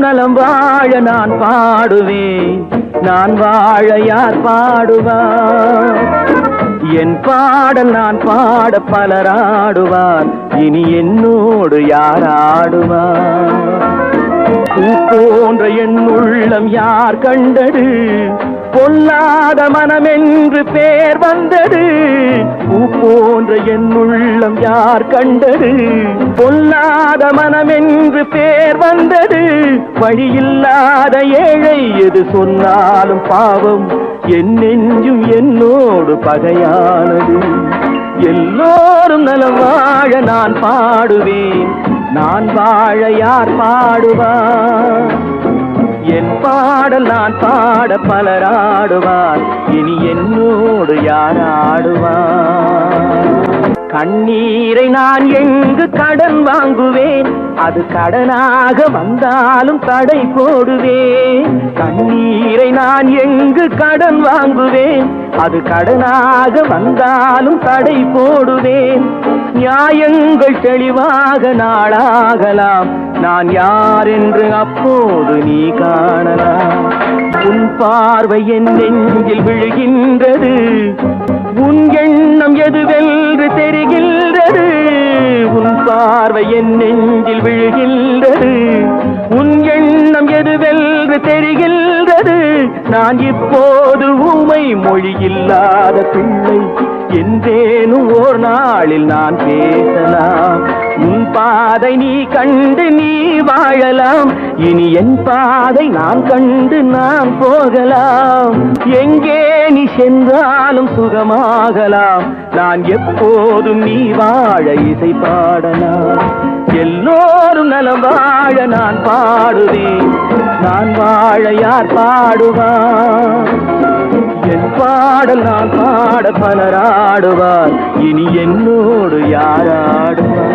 நலம் வாழ நான் பாடுவேன், நான் வாழ யார் பாடுவார்? என் பாடல் நான் பாட பலராடுவார், இனி என்னோடு யார் ஆடுவார்? பூ போன்ற என் உள்ளம் யார் கண்டது, பொல்லாத மனமென்று பேர் வந்தது. பூ போன்ற என் உள்ளம் யார் கண்டது, பொல்லாத மனமென்று பேர் வந்தது. வழியில்லாத ஏழை எது சொன்னாலும் பாவம், என் நெஞ்சும் என்னோடு பகையானது. எல்லோரும் நலம் வாழ நான் பாடுவேன், நான் வாழ யார் பாடுவார்? என் பாடல் நான் பாட பலராடுவார், இனி என்னோடு யார் ஆடுவார்? கண்ணீரை நான் எங்கு கடன் வாங்குவேன், அது கடனாக வந்தாலும் தடை போடுவேன். கண்ணீரை நான் எங்கு கடன் வாங்குவேன், அது கடனாக வந்தாலும் தடை போடுவேன். நியாயங்கள் தெளிவாக நாளாகலாம், நான் யார் என்று அப்போது நீ காணலாம். உன் பார்வை என் நெஞ்சில் விழுகின்றது, உன் எண்ணம் எதுவென்று தெரிகின்றது. உன் பார்வை என் நெஞ்சில் விழுகின்றது, உன் எண்ணம் எதுவென்று தெரிகின்றது. நான் இப்போது ஊமை மொழியில்லாத பிள்ளை, என்றேனும் ஓர் நாளில் நான் பேசலாம். உன் பாதை நீ கண்டு நீ வாழலாம், இனி என் பாதை நான் கண்டு நான் போகலாம். எங்கே நீ சென்றாலும் சுகமாகலாம், நான் எப்போதும் நீ வாழ இசை பாடலாம். எல்லோரும் நலம் வாழ நான் பாடுவேன், நான் வாழ யார் பாடுவார்? என் பாடல் நான் பாட பலராடுவார், இனி என்னோடு யார் ஆடுவார்?